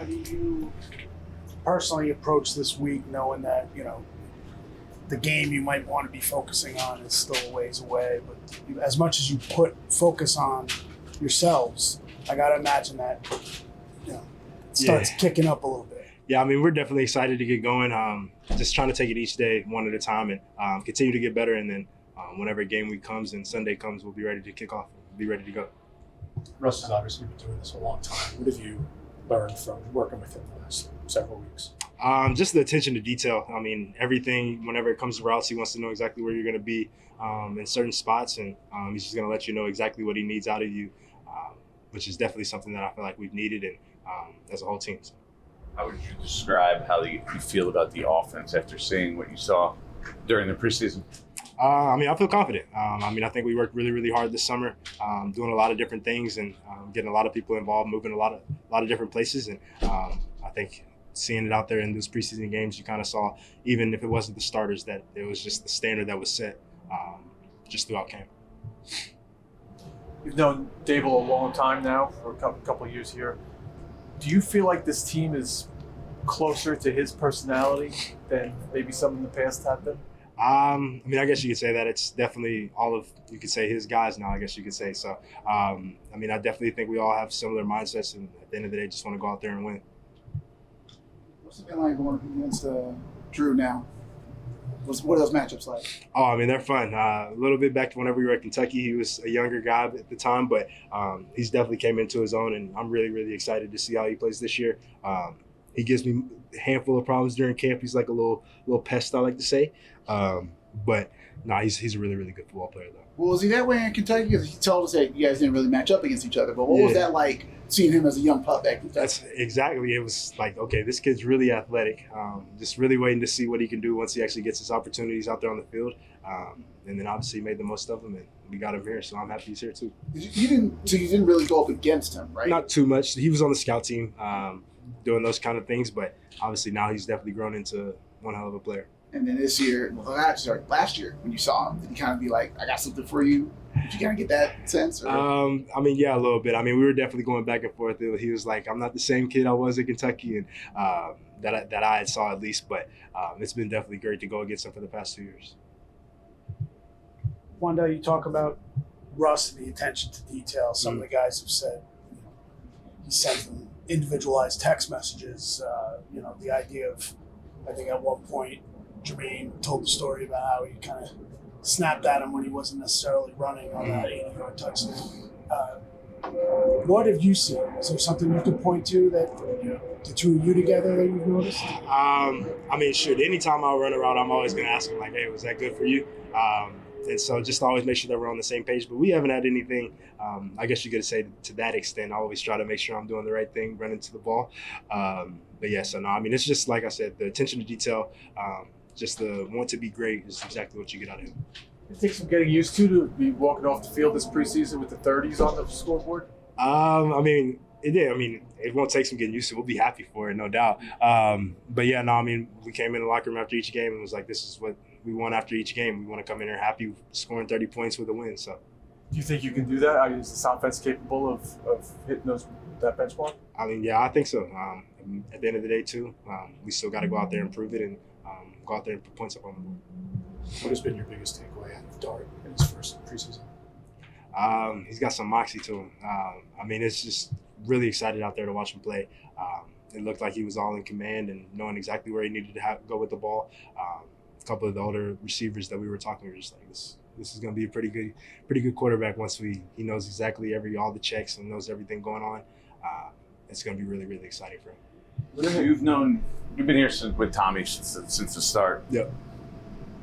How do you personally approach this week, knowing that, the game you might want to be focusing on is still a ways away, but as much as you put focus on yourselves, I got to imagine that, it starts kicking up a little bit. Yeah, I mean, we're definitely excited to get going. Just trying to take it each day, one at a time, and continue to get better. And then whenever game week comes and Sunday comes, we'll be ready to kick off, be ready to go. Russ has obviously been doing this a long time. What have you learned from working with him the last several weeks? Just the attention to detail. I mean, everything, whenever it comes to routes, he wants to know exactly where you're going to be in certain spots, and he's just going to let you know exactly what he needs out of you, which is definitely something that I feel like we've needed and as a whole team. So. How would you describe how you feel about the offense after seeing what you saw during the preseason? I feel confident. I think we worked really, really hard this summer, doing a lot of different things and getting a lot of people involved, moving a lot of different places. And I think seeing it out there in those preseason games, you kind of saw, even if it wasn't the starters, that it was just the standard that was set just throughout camp. You've known Dable a long time now, for a couple of years here. Do you feel like this team is closer to his personality than maybe some in the past have been? I guess you could say that it's definitely you could say his guys now, I guess you could say. So, I definitely think we all have similar mindsets, and at the end of the day, just want to go out there and win. What's it been like going up against Drew now? What are those matchups like? Oh, they're fun. A little bit back to whenever we were at Kentucky. He was a younger guy at the time, but he's definitely came into his own, and I'm really, really excited to see how he plays this year. He gives me a handful of problems during camp. He's like a little pest, I like to say. But he's a really, really good football player, though. Well, was he that way in Kentucky? Because he told us that you guys didn't really match up against each other. But what was that like, seeing him as a young pup at Kentucky? That's exactly. It was like, okay, this kid's really athletic. Just really waiting to see what he can do once he actually gets his opportunities out there on the field. And then obviously made the most of them, and we got him here. So I'm happy he's here too. You didn't really go up against him, right? Not too much. He was on the scout team doing those kind of things, but obviously now he's definitely grown into one hell of a player. And then this year, last year when you saw him, did he kind of be like, I got something for you? Did you kind of get that sense? Or? Yeah, a little bit. We were definitely going back and forth. He was like, I'm not the same kid I was at Kentucky, and that I had saw at least, but it's been definitely great to go against him for the past 2 years. Wan'Dale, you talk about Russ and the attention to detail. Some of the guys have said, he sent them individualized text messages. The idea of, I think at one point, Jermaine told the story about how he kind of snapped at him when he wasn't necessarily running on that 80-yard touchdown. What have you seen? Is there something you could point to that the two of you together that you've noticed? Shoot, anytime I run around, I'm always going to ask him, like, hey, was that good for you? And so just always make sure that we're on the same page. But we haven't had anything, I guess you could say, to that extent. I always try to make sure I'm doing the right thing, running to the ball. It's just, like I said, the attention to detail, just the want to be great is exactly what you get out of him. It takes some getting used to be walking off the field this preseason with the 30s on the scoreboard? It did. It won't take some getting used to. We'll be happy for it, no doubt. We came in the locker room after each game and was like, this is what we want after each game. We want to come in here happy, scoring 30 points with a win. So, do you think you can do that? Is this offense capable of hitting that benchmark? I think so. At the end of the day, too, we still got to go out there and prove it and go out there and put points up on the board. What has been your biggest takeaway out of Dart in his first preseason? He's got some moxie to him. It's just really excited out there to watch him play. It looked like he was all in command and knowing exactly where he needed to go with the ball. A couple of the older receivers that we were talking were just like, this is going to be a pretty good quarterback once he knows exactly all the checks and knows everything going on. It's going to be really, really exciting for him. You've been here with Tommy since the start. Yep.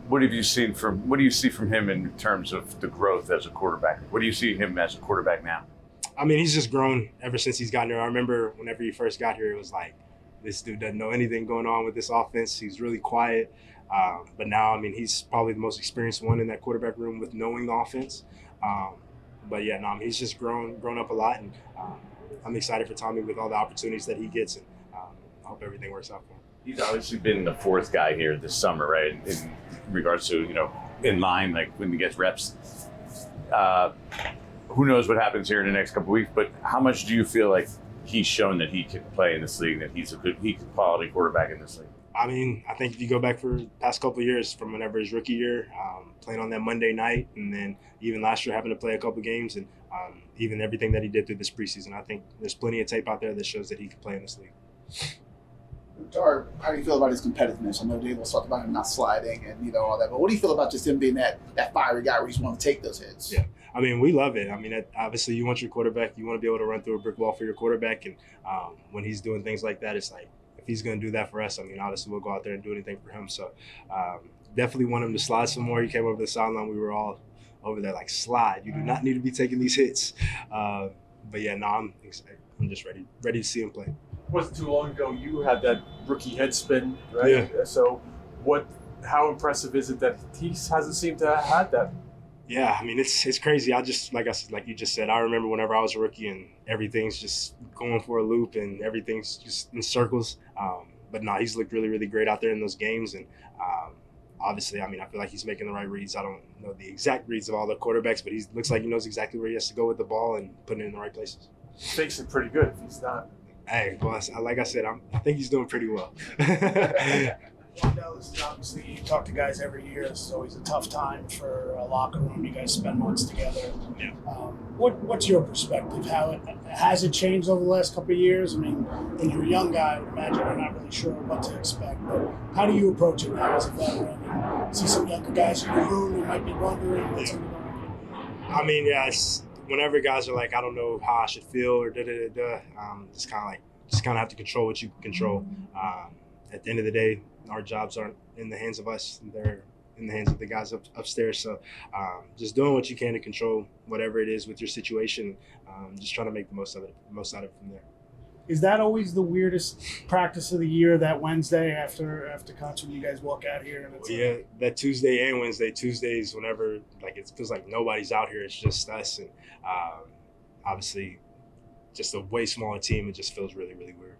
What do you see from him in terms of the growth as a quarterback? What do you see him as a quarterback now? He's just grown ever since he's gotten here. I remember whenever he first got here, it was like, this dude doesn't know anything going on with this offense. He's really quiet. But now, he's probably the most experienced one in that quarterback room with knowing the offense. He's just grown up a lot, and I'm excited for Tommy with all the opportunities that he gets, and I hope everything works out for him. He's obviously been the fourth guy here this summer, right? In regards to, in line, like when he gets reps. Who knows what happens here in the next couple of weeks, but how much do you feel like he's shown that he can play in this league, that he's a quality quarterback in this league? I mean, I think if you go back for the past couple of years, from whenever his rookie year, playing on that Monday night, and then even last year having to play a couple games, and even everything that he did through this preseason, I think there's plenty of tape out there that shows that he can play in this league. Tar, how do you feel about his competitiveness? I know Dave was talking about him not sliding and all that, but what do you feel about just him being that fiery guy where you just want to take those hits? Yeah. I mean, we love it. I mean, obviously, you want your quarterback, you want to be able to run through a brick wall for your quarterback, and when he's doing things like that, it's like, if he's going to do that for us, I mean, obviously, we'll go out there and do anything for him. So definitely want him to slide some more. He came over the sideline. We were all over there like, slide. You do not need to be taking these hits. But, yeah, no, I'm excited. I'm just ready to see him play. It wasn't too long ago you had that rookie head spin, right? Yeah. So how impressive is it that he hasn't seemed to have had that? Yeah, I mean, it's crazy. Like you just said, I remember whenever I was a rookie and everything's just going for a loop and everything's just in circles. But no, he's looked really, really great out there in those games. And obviously, I mean, I feel like he's making the right reads. I don't know the exact reads of all the quarterbacks, but he looks like he knows exactly where he has to go with the ball and putting it in the right places. Fakes it pretty good if he's not. Hey, boss, like I said, I think he's doing pretty well. Wan'Dale, this is obviously, you talk to guys every year. This is always a tough time for a locker room. You guys spend months together. Yeah. What's your perspective? Has it changed over the last couple of years? I mean, when you're a young guy, I would imagine you're not really sure what to expect. But how do you approach it now as a veteran? And see some younger guys in the room who might be wondering what's going on. I mean, yeah, it's, whenever guys are like, I don't know how I should feel or just kind of have to control what you can control. At the end of the day, our jobs aren't in the hands of us; they're in the hands of the guys upstairs. So, just doing what you can to control whatever it is with your situation. Just trying to make the most out of it from there. Is that always the weirdest practice of the year? That Wednesday after concert, you guys walk out here and it's yeah, that Tuesday and Wednesday. Tuesdays, whenever it feels like nobody's out here, it's just us, and obviously, just a way smaller team. It just feels really, really weird.